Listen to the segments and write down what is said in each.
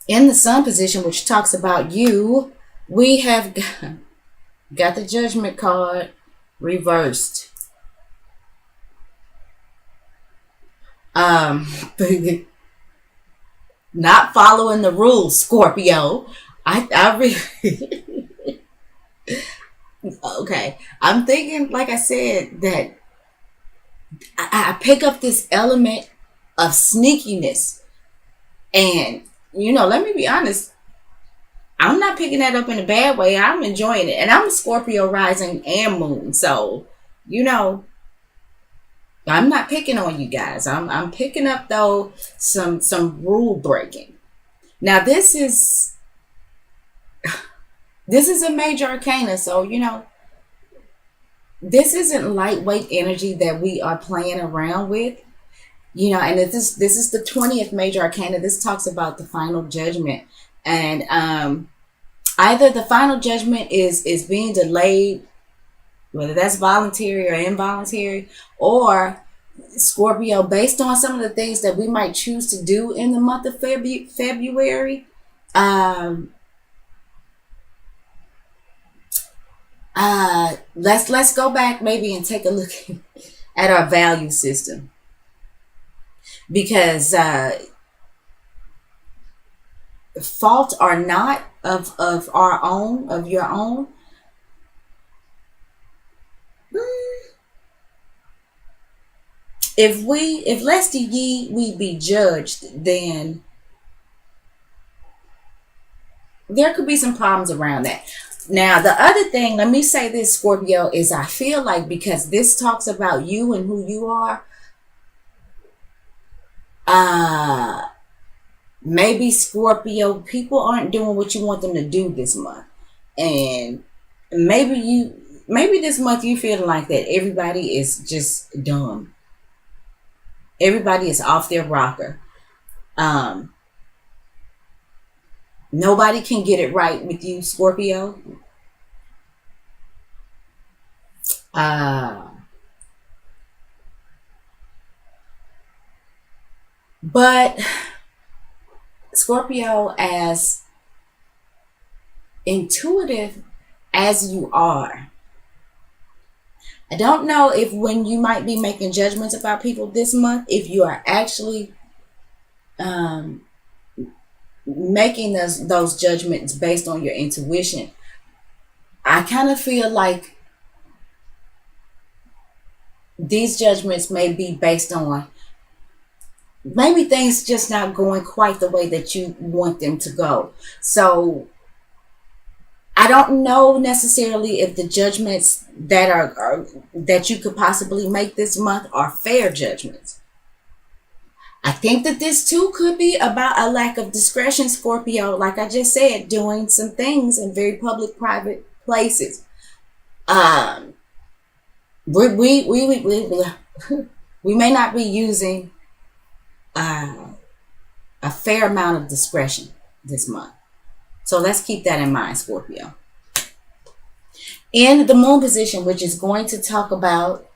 In the sun position, which talks about you, we have got the judgment card reversed. Um, not following the rules, Scorpio. I really, okay. I'm thinking, like I said, that I pick up this element of sneakiness. And, let me be honest, I'm not picking that up in a bad way. I'm enjoying it. And I'm a Scorpio rising and moon. So, you know, I'm not picking on you guys. I'm picking up though some rule breaking. Now this is a major arcana, so this isn't lightweight energy that we are playing around with. And this is the 20th major arcana. This talks about the final judgment. And either the final judgment is being delayed, whether that's voluntary or involuntary, or Scorpio, based on some of the things that we might choose to do in the month of February. um let's go back maybe and take a look at our value system, because fault or not of our own, of your own, if lest ye we be judged, then there could be some problems around that. Now, the other thing, let me say this, Scorpio, is I feel like because this talks about you and who you are, uh maybe Scorpio people aren't doing what you want them to do this month. And maybe this month you feel like that everybody is just dumb. Everybody is off their rocker. Um Nobody can get it right with you, Scorpio. Uh but Scorpio, as intuitive as you are, I don't know if when you might be making judgments about people this month, if you are actually um, making those judgments based on your intuition. I kind of feel like these judgments may be based on maybe things just not going quite the way that you want them to go. So I don't know necessarily if the judgments are that you could possibly make this month are fair judgments. I think that this too could be about a lack of discretion, Scorpio. Like I just said, doing some things in very public, private places. Um, we may not be using uh, a fair amount of discretion this month. So let's keep that in mind, Scorpio. In the moon position, which is going to talk about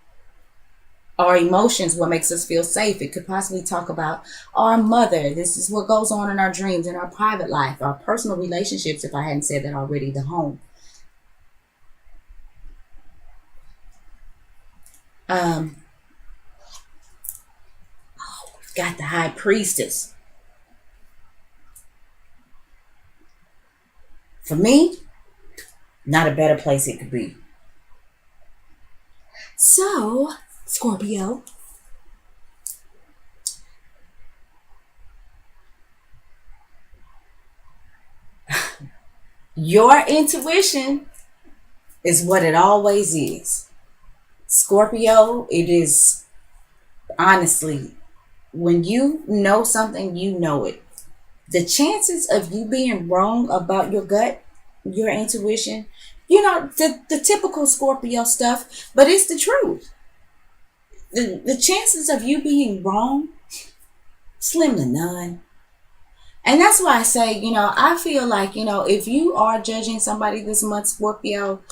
our emotions, what makes us feel safe. It could possibly talk about our mother. This is what goes on in our dreams, in our private life, our personal relationships, if I hadn't said that already, the home. Um, we've got the high priestess. For me, not a better place it could be. So, Scorpio, your intuition is what it always is. Scorpio, it is honestly, when you know something, you know it. The chances of you being wrong about your gut, your intuition, the typical Scorpio stuff, but it's the truth. The chances of you being wrong, slim to none. And that's why I say, I feel like, if you are judging somebody this month, Scorpio,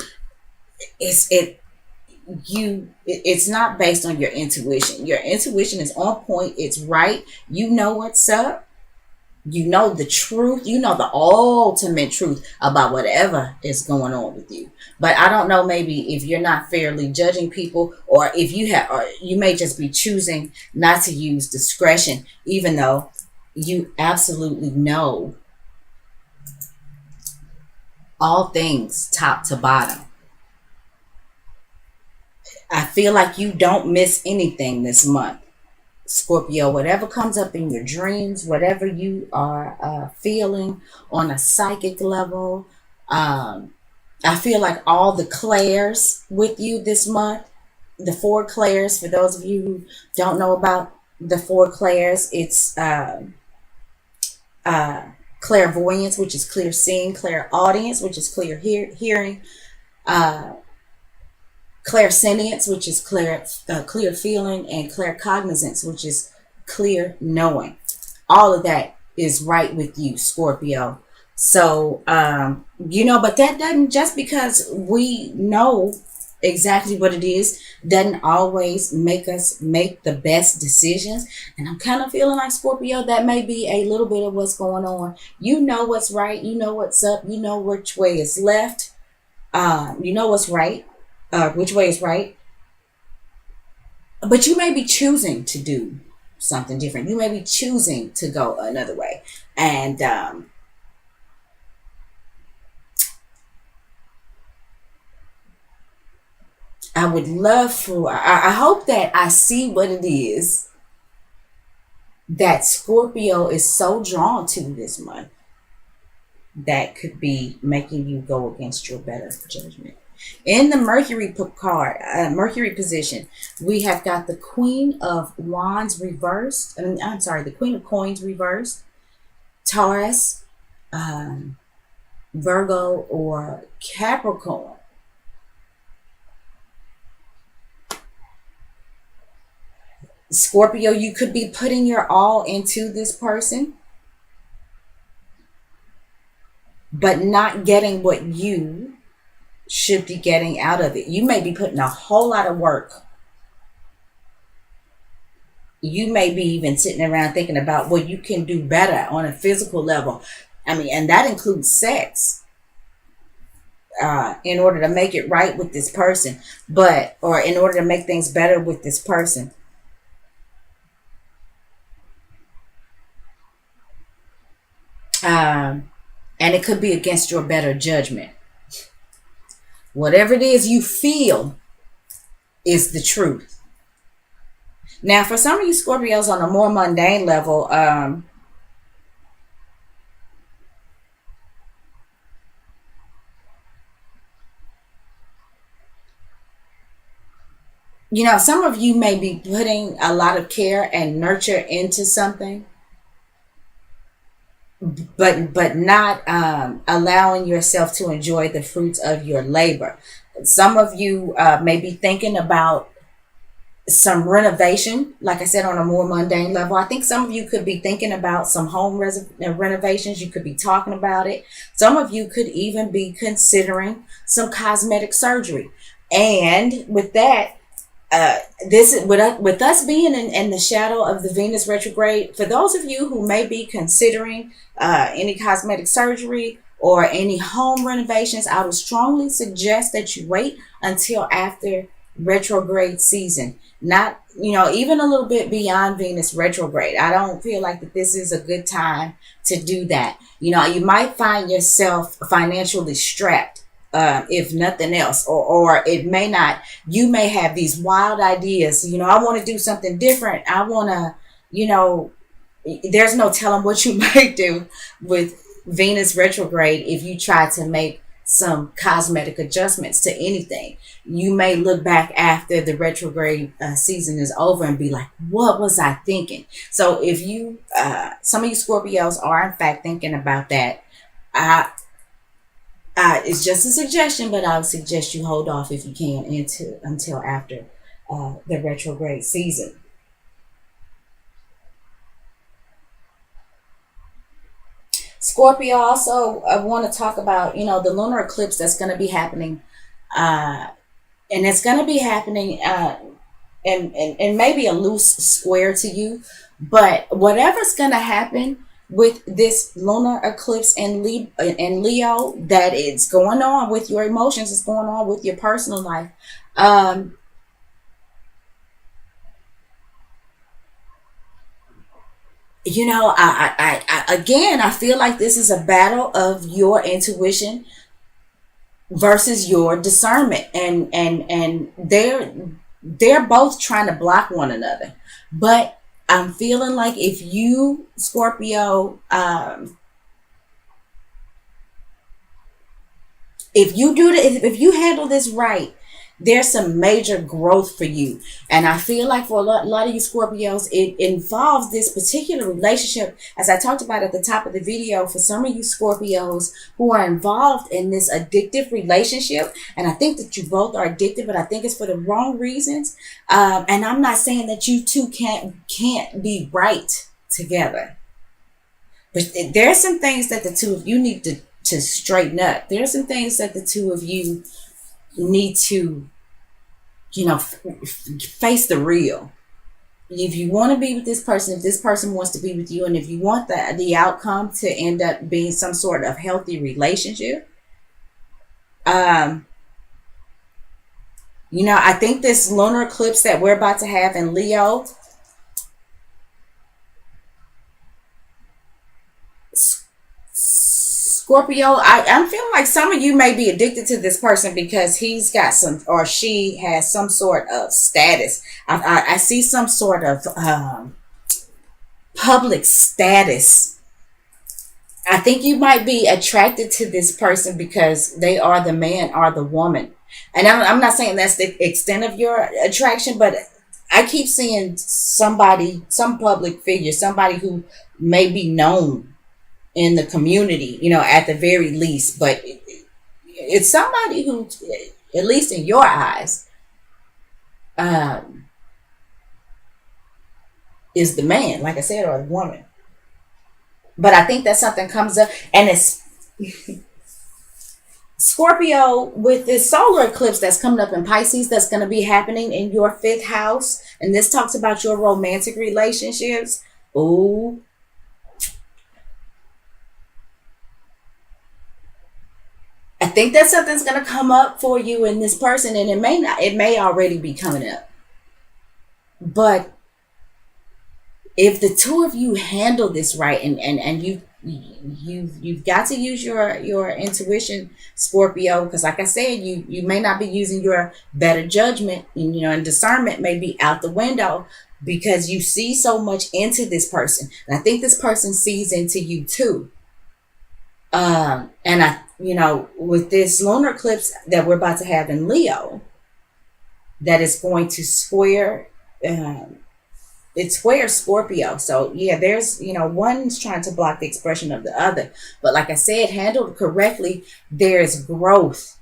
it's it it's not based on your intuition. Your intuition is on point, it's right, you know what's up. You know the truth. You know the ultimate truth about whatever is going on with you. But I don't know, maybe if you're not fairly judging people, or if you have, or you may just be choosing not to use discretion, even though you absolutely know all things top to bottom. I feel like you don't miss anything this month, Scorpio. Whatever comes up in your dreams, whatever you are feeling on a psychic level, um, I feel like all the clairs with you this month. The four clairs, for those of you who don't know about the four clairs, it's uh, clairvoyance, which is clear seeing, clairaudience, which is clear hearing, uh, clairsentience, which is clear feeling, and claircognizance, which is clear knowing. All of that is right with you, Scorpio. So but that doesn't, just because we know exactly what it is, doesn't always make us make the best decisions. And I'm kind of feeling like, Scorpio, that may be a little bit of what's going on. You know what's right, you know what's up, you know which way is left, you know what's right, which way is right, but you may be choosing to do something different. You may be choosing to go another way. And I would love for, I hope that I see what it is that Scorpio is so drawn to this month that could be making you go against your better judgment. In the Mercury card, Mercury position, we have got the Queen of Wands reversed. I'm sorry, the Queen of Coins reversed, Taurus, Virgo, or Capricorn. Scorpio, you could be putting your all into this person, but not getting what you should be getting out of it. You may be putting a whole lot of work. You may be even sitting around thinking about what you can do better on a physical level. I mean, and that includes sex, in order to make it right with this person, or in order to make things better with this person. And it could be against your better judgment. Whatever it is you feel is the truth. Now, for some of you Scorpios on a more mundane level, some of you may be putting a lot of care and nurture into something, but not allowing yourself to enjoy the fruits of your labor. Some of you may be thinking about some renovation, like I said, on a more mundane level. I think some of you could be thinking about some home renovations. You could be talking about it. Some of you could even be considering some cosmetic surgery. And with that, this is with us being in the shadow of the Venus retrograde. For those of you who may be considering any cosmetic surgery or any home renovations, I would strongly suggest that you wait until after retrograde season. Not, even a little bit beyond Venus retrograde. I don't feel like that this is a good time to do that. You might find yourself financially strapped, if nothing else, or it may not. You may have these wild ideas. I want to do something different. I want to, there's no telling what you might do with Venus retrograde if you try to make some cosmetic adjustments to anything. You may look back after the retrograde season is over and be like, what was I thinking? So if you, some of you Scorpios are in fact thinking about that, it's just a suggestion, but I would suggest you hold off if you can until after the retrograde season. Scorpio, also, I want to talk about, the lunar eclipse that's going to be happening. And it's going to be happening and maybe a loose square to you. But whatever's going to happen, with this lunar eclipse and Leo, that it's going on with your emotions, it's going on with your personal life. Um, again, I feel like this is a battle of your intuition versus your discernment, and they're both trying to block one another. But I'm feeling like if you, Scorpio, if you do if you handle this right, there's some major growth for you. And I feel like for a lot of you Scorpios, it involves this particular relationship, as I talked about at the top of the video. For some of you Scorpios who are involved in this addictive relationship, and I think that you both are addicted, but I think it's for the wrong reasons. And I'm not saying that you two can't be right together, but there are some things that the two of you need to straighten up. There are some things that the two of you need to, face the real. If you want to be with this person, if this person wants to be with you, and if you want the outcome to end up being some sort of healthy relationship, um, I think this lunar eclipse that we're about to have in Leo, Scorpio, I'm feeling like some of you may be addicted to this person because he's got some, or she has some sort of status. I see some sort of public status. I think you might be attracted to this person because they are the man or the woman. And I'm not saying that's the extent of your attraction, but I keep seeing somebody, some public figure, somebody who may be known in the community, at the very least. But it's somebody who, at least in your eyes, um, is the man, like I said, or the woman. But I think that something comes up, and it's Scorpio with this solar eclipse that's coming up in Pisces, that's going to be happening in your fifth house. And this talks about your romantic relationships. Ooh, I think that something's going to come up for you in this person, and it may already be coming up. But if the two of you handle this right, and you've got to use your intuition, Scorpio, because like I said, you may not be using your better judgment, and discernment may be out the window because you see so much into this person, and I think this person sees into you too. And with this lunar eclipse that we're about to have in Leo, that is going to square. It's square Scorpio. So yeah, there's, one's trying to block the expression of the other. But like I said, handled correctly, there's growth,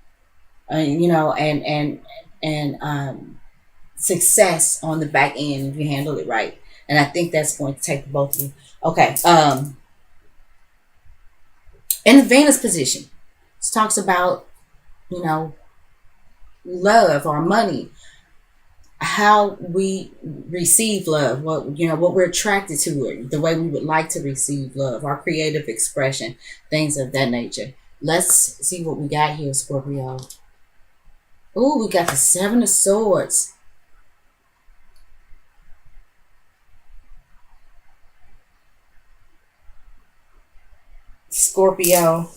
and success on the back end if you handle it right. And I think that's going to take both of you. Okay. In the Venus position, it talks about, you know, love or money, how we receive love, what we're attracted to, the way we would like to receive love, our creative expression, things of that nature. Let's see what we got here, Scorpio. Ooh, we got the Seven of Swords. Scorpio.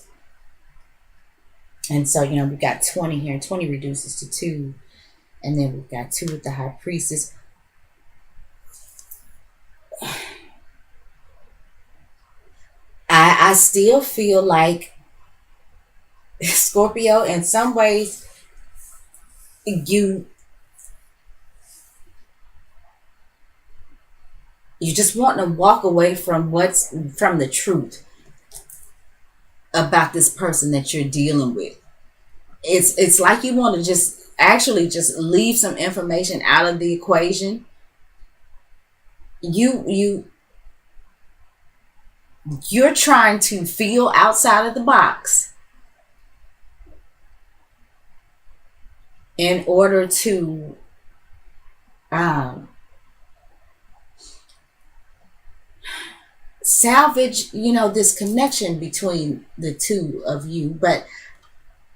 And so, we got 20 here. 20 reduces to 2. And then we've got 2 with the High Priestess. I still feel like Scorpio, in some ways, you just want to walk away from the truth about this person that you're dealing with. It's like you want to just leave some information out of the equation. You're trying to feel outside of the box in order to salvage, this connection between the two of you. But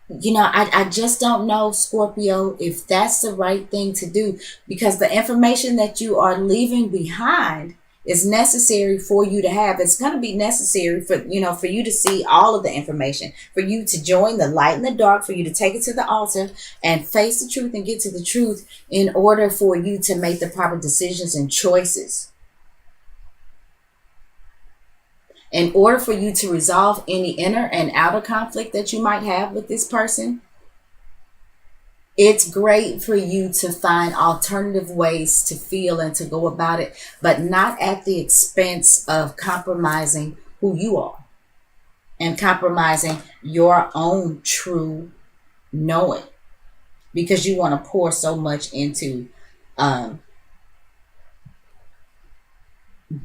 I just don't know, Scorpio, if that's the right thing to do, because the information that you are leaving behind is necessary for you to have. It's going to be necessary for you to see all of the information, for you to join the light and the dark, for you to take it to the altar and face the truth and get to the truth in order for you to make the proper decisions and choices. In order for you to resolve any inner and outer conflict that you might have with this person, it's great for you to find alternative ways to feel and to go about it, but not at the expense of compromising who you are and compromising your own true knowing, because you want to pour so much into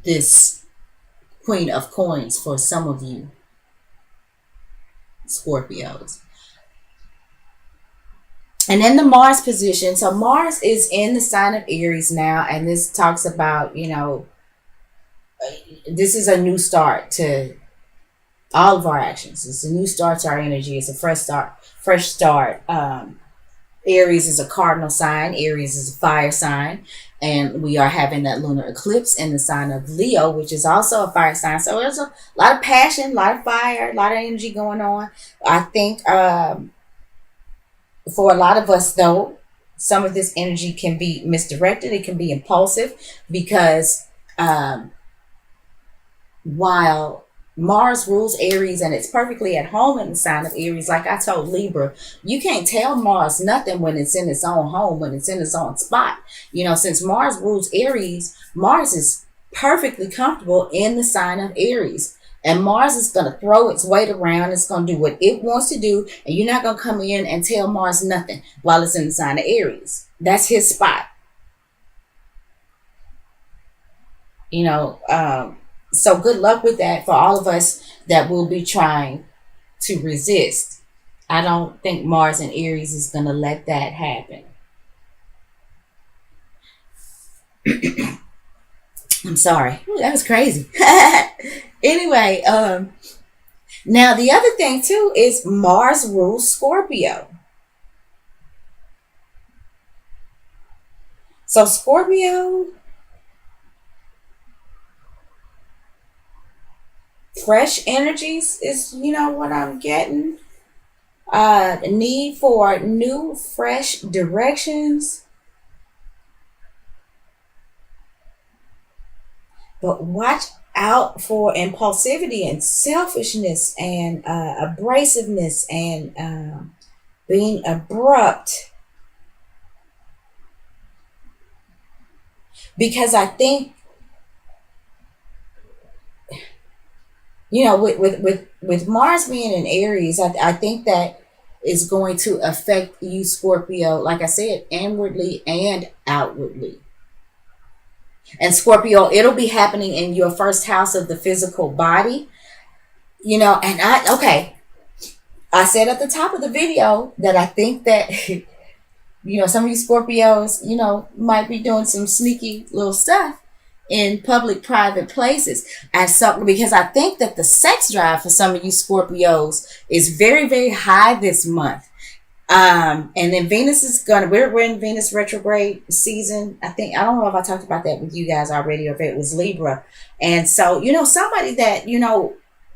this Queen of Coins for some of you Scorpios. And then the Mars position. So Mars is in the sign of Aries now, and this talks about, this is a new start to all of our actions. It's a new start to our energy. It's a fresh start. Aries is a cardinal sign. Aries is a fire sign. And we are having that lunar eclipse in the sign of Leo, which is also a fire sign. So there's a lot of passion, a lot of fire, a lot of energy going on. I think for a lot of us, though, some of this energy can be misdirected. It can be impulsive because while Mars rules Aries and it's perfectly at home in the sign of Aries, like I told Libra, you can't tell Mars nothing when it's in its own home, when it's in its own spot. Since Mars rules Aries, Mars is perfectly comfortable in the sign of Aries. And Mars is going to throw its weight around. It's going to do what it wants to do. And you're not going to come in and tell Mars nothing while it's in the sign of Aries. That's his spot. So good luck with that for all of us that will be trying to resist. I don't think Mars in Aries is going to let that happen. I'm sorry. Ooh, that was crazy. Anyway, now the other thing too is Mars rules Scorpio. So Scorpio, fresh energies is what I'm getting. Need for new fresh directions, but watch out for impulsivity and selfishness and abrasiveness and being abrupt, because I think with Mars being in Aries, I think that is going to affect you, Scorpio, like I said, inwardly and outwardly. And Scorpio, it'll be happening in your first house of the physical body. And I said at the top of the video that I think that some of you Scorpios, might be doing some sneaky little stuff in public, private places. And so, because I think that the sex drive for some of you Scorpios is very, very high this month. And then Venus is we're in Venus retrograde season. I don't know if I talked about that with you guys already or if it was Libra. And so, somebody that,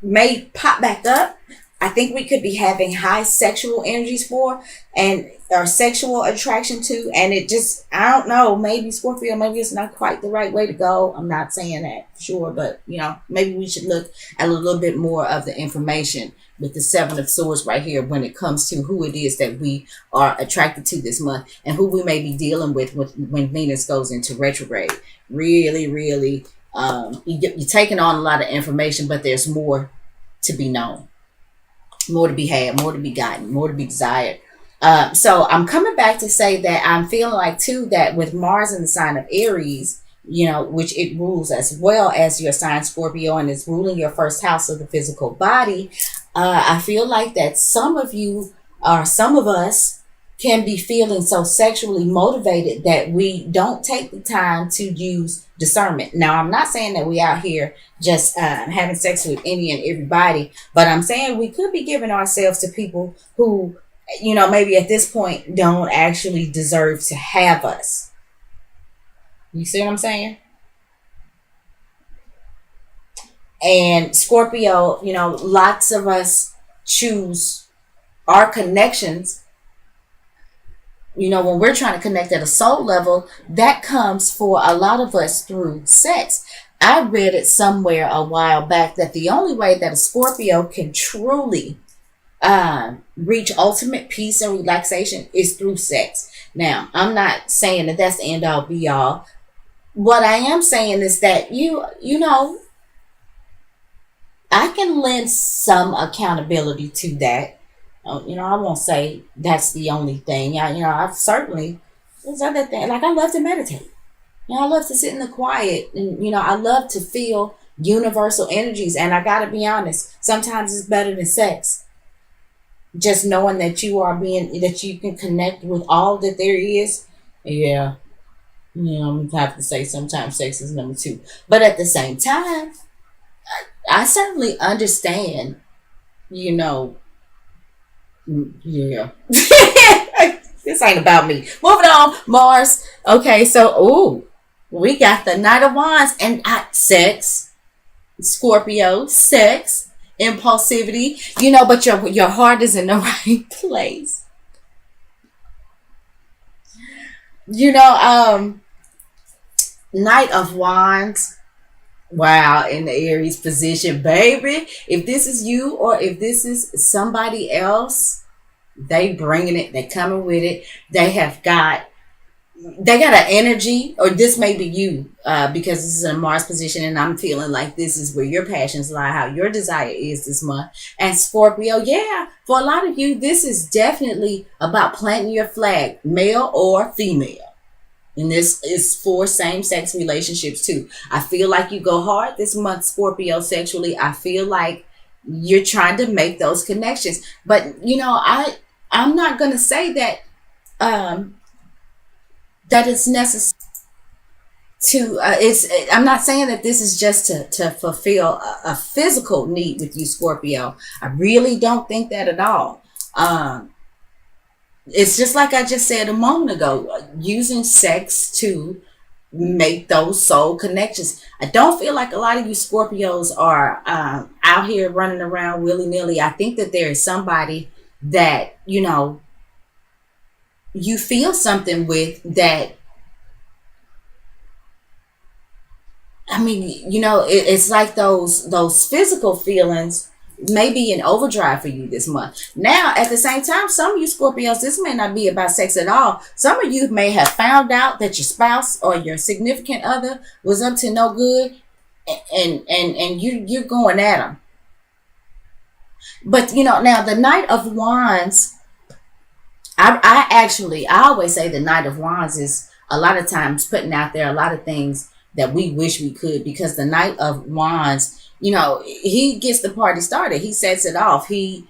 may pop back up, I think we could be having high sexual energies for, and or sexual attraction to. And it just, I don't know, maybe Scorpio, maybe it's not quite the right way to go. I'm not saying that for sure, but maybe we should look at a little bit more of the information with the Seven of Swords right here when it comes to who it is that we are attracted to this month and who we may be dealing with when Venus goes into retrograde. Really, really, you're taking on a lot of information, but there's more to be known, more to be had, more to be gotten, more to be desired. So I'm coming back to say that I'm feeling like too that with Mars in the sign of Aries, which it rules as well as your sign Scorpio and is ruling your first house of the physical body. I feel like that some of you or some of us can be feeling so sexually motivated that we don't take the time to use discernment. Now, I'm not saying that we out here just having sex with any and everybody, but I'm saying we could be giving ourselves to people who, maybe at this point don't actually deserve to have us. You see what I'm saying? And Scorpio, lots of us choose our connections. When we're trying to connect at a soul level, that comes for a lot of us through sex. I read it somewhere a while back that the only way that a Scorpio can truly reach ultimate peace and relaxation is through sex. Now, I'm not saying that that's the end all be all. What I am saying is that I can lend some accountability to that. I won't say that's the only thing. I've certainly, there's other things. Like, I love to meditate. I love to sit in the quiet. And, I love to feel universal energies. And I got to be honest, sometimes it's better than sex. Just knowing that that you can connect with all that there is. Yeah. I'm going to have to say sometimes sex is number two. But at the same time, I certainly understand, yeah. This ain't about me. Moving on, Mars. Okay, so we got the Knight of Wands and sex, Scorpio, sex, impulsivity. But your heart is in the right place. Knight of Wands. Wow, in the Aries position, baby. If this is you or if this is somebody else, they bringing it. They coming with it. They got an energy, or this may be you, because this is a Mars position, and I'm feeling like this is where your passions lie, how your desire is this month. And Scorpio, yeah, for a lot of you, this is definitely about planting your flag, male or female. And this is for same-sex relationships too. I feel like you go hard this month, Scorpio, sexually. I feel like you're trying to make those connections. But, I'm not going to say that that it's necessary to, I'm not saying that this is just to fulfill a physical need with you, Scorpio. I really don't think that at all. It's just like I just said a moment ago, using sex to make those soul connections. I don't feel like a lot of you Scorpios are out here running around willy-nilly. I think that there is somebody that, you feel something with that. I mean, it's like those physical feelings may be in overdrive for you this month. Now, at the same time, some of you Scorpios, this may not be about sex at all. Some of you may have found out that your spouse or your significant other was up to no good, and you're going at them. But now the Knight of Wands, I always say the Knight of Wands is a lot of times putting out there a lot of things that we wish we could, because the Knight of Wands, he gets the party started. He sets it off. He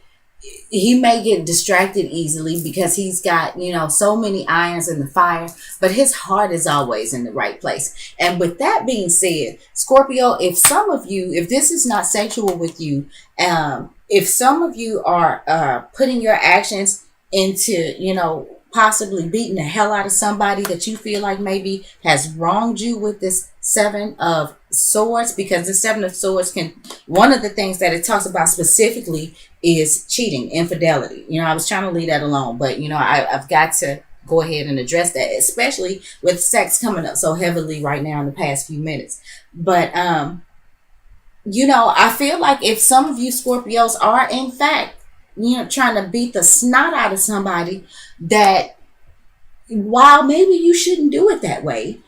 may get distracted easily because he's got, so many irons in the fire, but his heart is always in the right place. And with that being said, Scorpio, if this is not sexual with you, if some of you are putting your actions into, possibly beating the hell out of somebody that you feel like maybe has wronged you with this Seven of Swords, because the Seven of Swords one of the things that it talks about specifically is cheating, infidelity. I was trying to leave that alone, but I've got to go ahead and address that, especially with sex coming up so heavily right now in the past few minutes. But I feel like if some of you Scorpios are in fact trying to beat the snot out of somebody, that while maybe you shouldn't do it that way,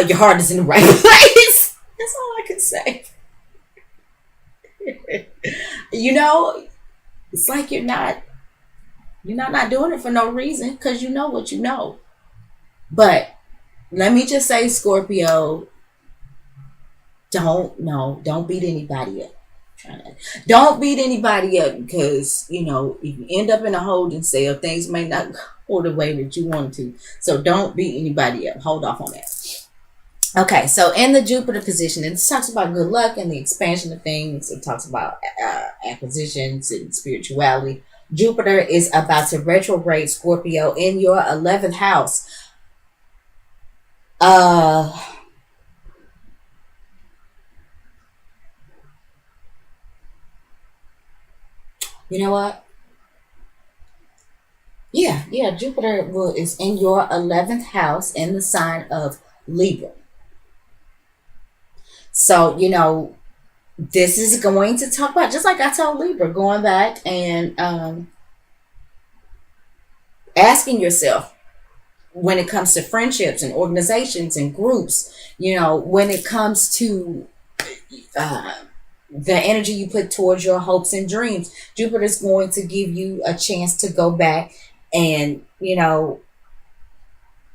your heart is in the right place. That's all I can say. It's like you're not doing it for no reason, because you know what you know. But let me just say, Scorpio, don't beat anybody up. Don't beat anybody up, because if you end up in a holding cell, things may not go or the way that you want to. So don't beat anybody up. Hold off on that. Okay, so in the Jupiter position, it talks about good luck and the expansion of things. It talks about acquisitions and spirituality. Jupiter is about to retrograde Scorpio in your 11th house. Uh, you know what? Yeah. Jupiter is in your 11th house in the sign of Libra. So, this is going to talk about, just like I told Libra, going back and asking yourself when it comes to friendships and organizations and groups, when it comes to uh, the energy you put towards your hopes and dreams, Jupiter's going to give you a chance to go back and,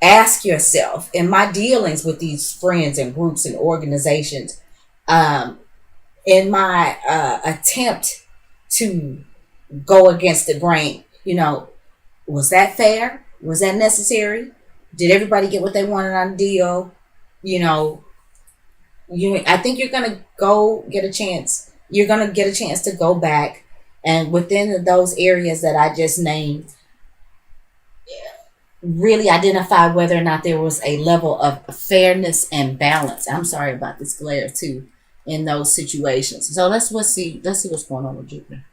ask yourself, in my dealings with these friends and groups and organizations, um, in my attempt to go against the grain, was that fair? Was that necessary? Did everybody get what they wanted on the deal? You know, I think you're gonna go get a chance. You're gonna get a chance to go back and within those areas that I just named, really identify whether or not there was a level of fairness and balance. I'm sorry about this glare too in those situations. So let's see what's going on with Jupiter.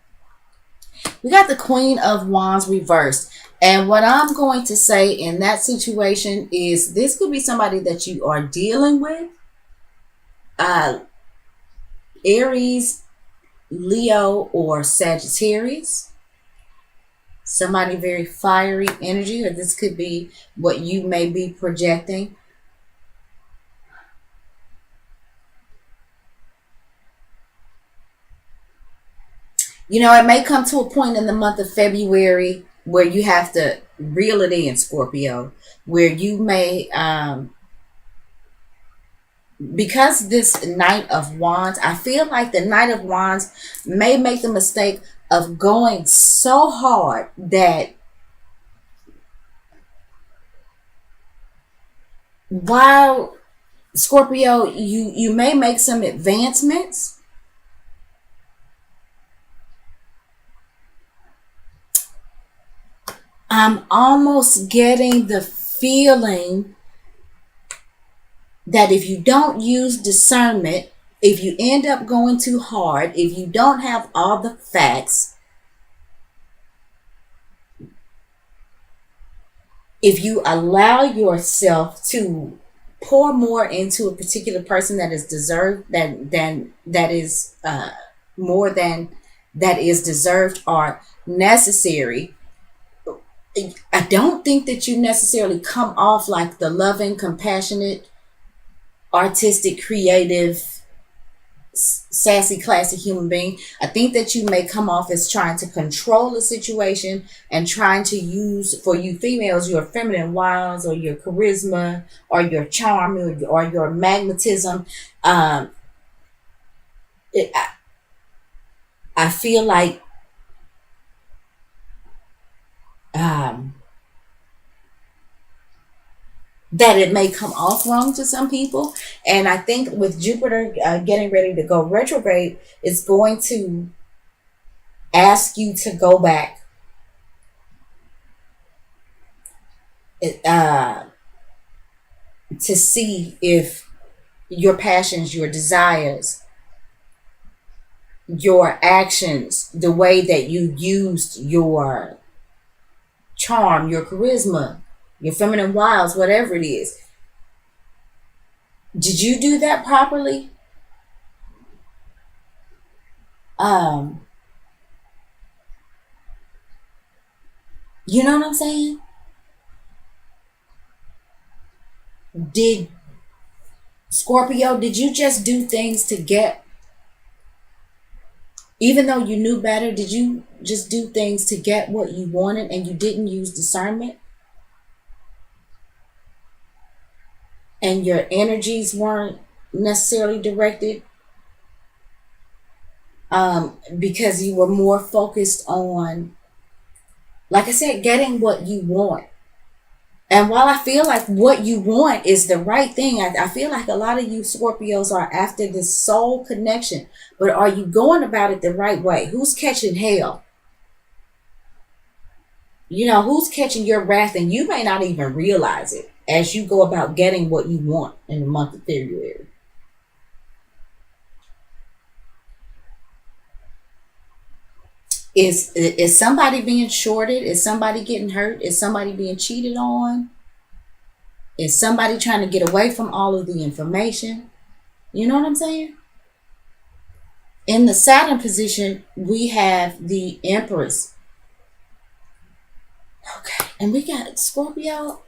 We got the Queen of Wands reversed. And what I'm going to say in that situation is this could be somebody that you are dealing with. Uh, Aries, Leo, or Sagittarius. Somebody very fiery energy, or this could be what you may be projecting. It may come to a point in the month of February where you have to reel it in, Scorpio, where you may, because this Knight of Wands, I feel like the Knight of Wands may make the mistake of going so hard that while Scorpio, you may make some advancements, I'm almost getting the feeling that if you don't use discernment, if you end up going too hard, if you don't have all the facts, if you allow yourself to pour more into a particular person that is deserved, that is more than that is deserved or necessary, I don't think that you necessarily come off like the loving, compassionate, artistic, creative, sassy, classy human being. I think that you may come off as trying to control the situation and trying to use, for you females, your feminine wiles or your charisma or your charm or your magnetism. It, I feel like um, that it may come off wrong to some people. And I think with Jupiter getting ready to go retrograde, it's going to ask you to go back uh, to see if your passions, your desires, your actions, the way that you used your charm, your charisma, your feminine wiles, whatever it is, did you do that properly? Um, you know what I'm saying? Did Scorpio, did you just do things to get, even though you knew better, did you just do things to get what you wanted and you didn't use discernment? And your energies weren't necessarily directed because you were more focused on, like I said, getting what you want And while I feel like what you want is the right thing, I feel like a lot of you Scorpios are after this soul connection. But are you going about it the right way? Who's catching hell? Who's catching your wrath, and you may not even realize it as you go about getting what you want in the month of February. Is somebody being shorted? Is somebody getting hurt? Is somebody being cheated on? Is somebody trying to get away from all of the information? You know what I'm saying? In the Saturn position, we have the Empress. Okay, and we got Scorpio.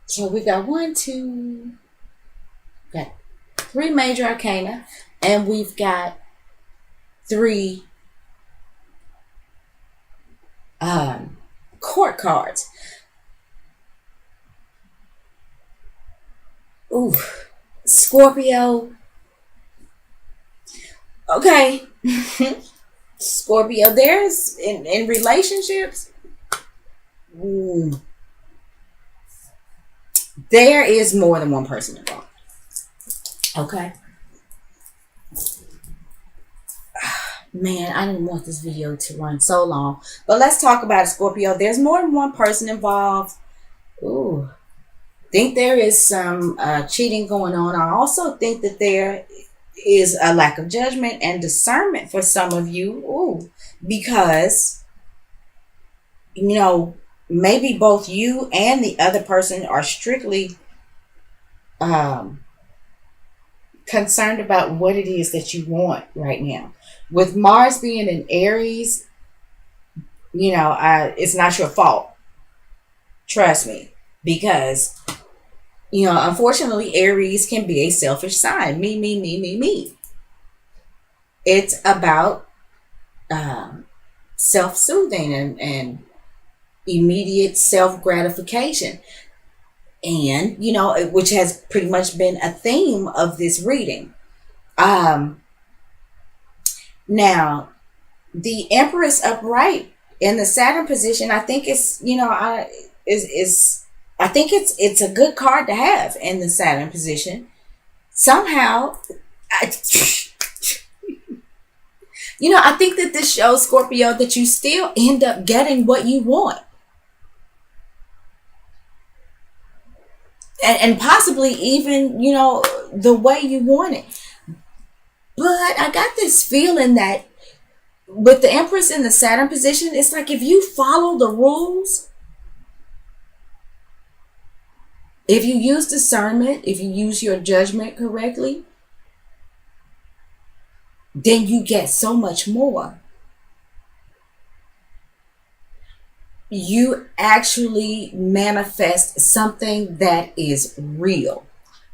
So we got got 3 major arcana, and we've got 3 court cards. Ooh, Scorpio. Okay. Scorpio, there's in relationships, there is more than one person involved. Okay. Man, I didn't want this video to run so long. But let's talk about it, Scorpio. There's more than one person involved. Ooh. Think there is some cheating going on. I also think that there is a lack of judgment and discernment for some of you. Ooh. Because, maybe both you and the other person are strictly concerned about what it is that you want right now. With Mars being in Aries, it's not your fault. Trust me. Because, unfortunately, Aries can be a selfish sign. Me, me, me, me, me. It's about self-soothing and immediate self-gratification. And, which has pretty much been a theme of this reading. Now, the Empress upright in the Saturn position, I think it's, I think it's a good card to have in the Saturn position. Somehow, I think that this shows, Scorpio, that you still end up getting what you want. And possibly even, the way you want it. But I got this feeling that with the Empress in the Saturn position, it's like if you follow the rules, if you use discernment, if you use your judgment correctly, then you get so much more. You actually manifest something that is real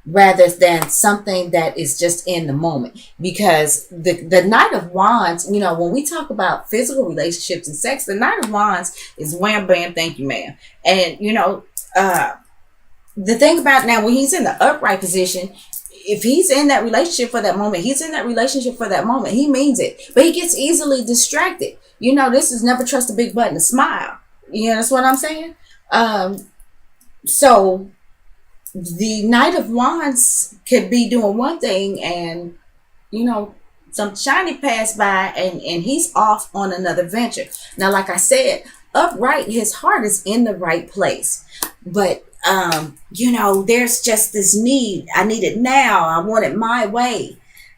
rather than something that is just in the moment. Because the Knight of Wands, when we talk about physical relationships and sex, the Knight of Wands is wham, bam, thank you, ma'am. And, the thing about now, when he's in the upright position, if he's in that relationship for that moment, he's in that relationship for that moment. He means it. But he gets easily distracted. This is never trust a big button to smile. That's what I'm saying? So the Knight of Wands could be doing one thing and, some shiny pass by and he's off on another venture. Now, like I said, upright, his heart is in the right place. But, there's just this need. I need it now. I want it my way.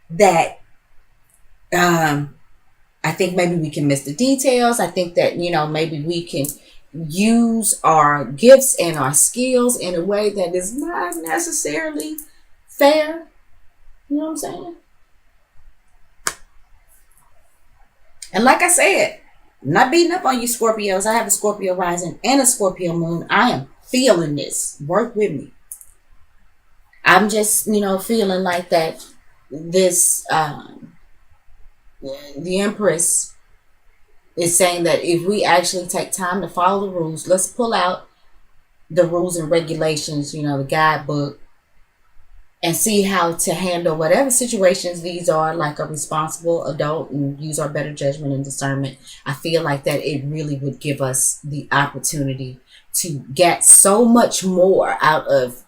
That I think maybe we can miss the details. I think that, maybe we can use our gifts and our skills in a way that is not necessarily fair. You know what I'm saying? And like I said, I'm not beating up on you Scorpios. I have a Scorpio rising and a Scorpio moon. I am feeling this. Work with me. I'm just, feeling like that this, the Empress is saying that if we actually take time to follow the rules, let's pull out the rules and regulations, the guidebook, and see how to handle whatever situations these are, like a responsible adult, and use our better judgment and discernment. I feel like that it really would give us the opportunity to get so much more out of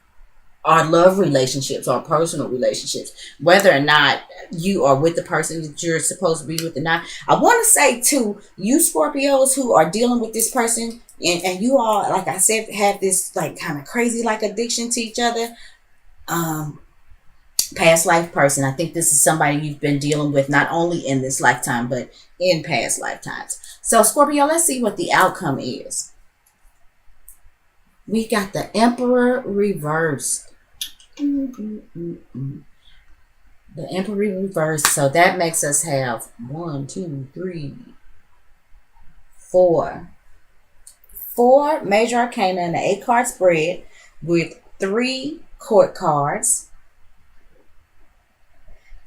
our love relationships, our personal relationships, whether or not you are with the person that you're supposed to be with or not. I want to say too, you Scorpios who are dealing with this person, and you all, like I said, have this like kind of crazy like addiction to each other. Past life person. I think this is somebody you've been dealing with not only in this lifetime but in past lifetimes. So Scorpio, let's see what the outcome is. We got the Emperor reversed. The Emperor reversed. So that makes us have 1, 2, 3, 4. 4 major arcana in the 8-card spread with 3 court cards,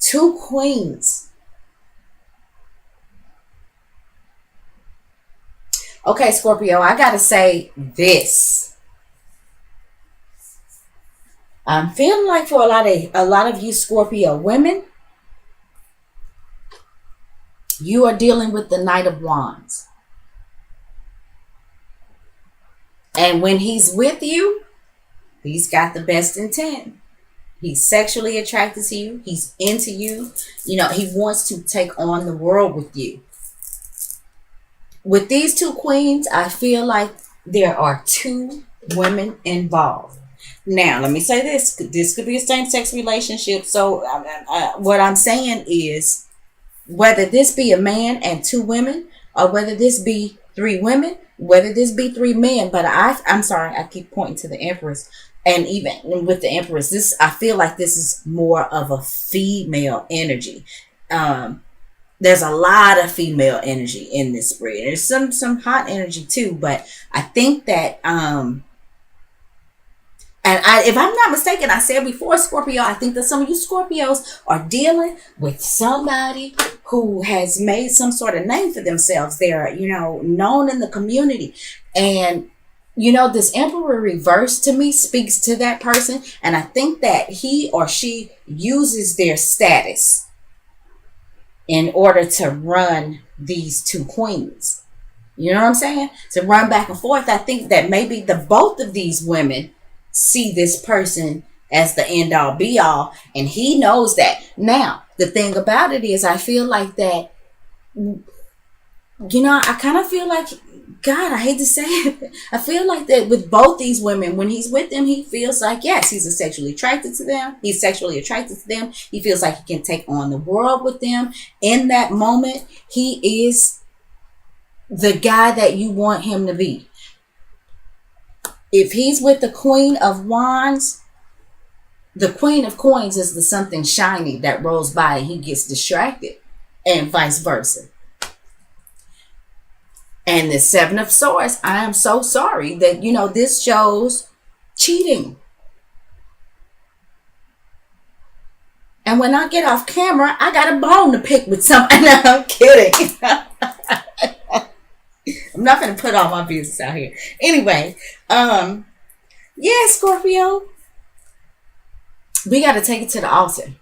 2 queens. Okay, Scorpio, I gotta say this. I'm feeling like for a lot of you Scorpio women, you are dealing with the Knight of Wands. And when he's with you, he's got the best intent. He's sexually attracted to you. He's into you. You know, he wants to take on the world with you. With these 2 queens, I feel like there are 2 women involved. Now, let me say this. This could be a same-sex relationship. So what I'm saying is, whether this be a man and 2 women, or whether this be 3 women, whether this be 3 men, but I'm sorry, I keep pointing to the Empress. And even with the Empress, this, I feel like this is more of a female energy. There's a lot of female energy in this spread. There's some hot energy too, but I think that if I'm not mistaken, I said before, Scorpio, I think that some of you Scorpios are dealing with somebody who has made some sort of name for themselves. They're, known in the community. And, this Emperor reverse to me speaks to that person. And I think that he or she uses their status in order to run these 2 queens. You know what I'm saying? To run back and forth. I think that maybe both of these women see this person as the end all be all, and he knows that. Now, the thing about it is, I feel like that, I kind of feel like, God, I hate to say it, I feel like that with both these women, when he's with them, he feels like, yes, he's sexually attracted to them. He's sexually attracted to them. He feels like he can take on the world with them. In that moment, he is the guy that you want him to be. If he's with the Queen of Wands, the Queen of Coins is the something shiny that rolls by and he gets distracted, and vice versa. And the 7 of Swords, I am so sorry that, this shows cheating. And when I get off camera, I got a bone to pick with somebody. No, I'm kidding. I'm not going to put all my business out here. Anyway, Scorpio, we got to take it to the altar.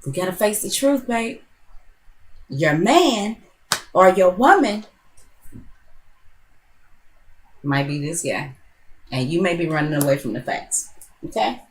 We got to face the truth, babe. Your man or your woman might be this guy, and you may be running away from the facts. Okay?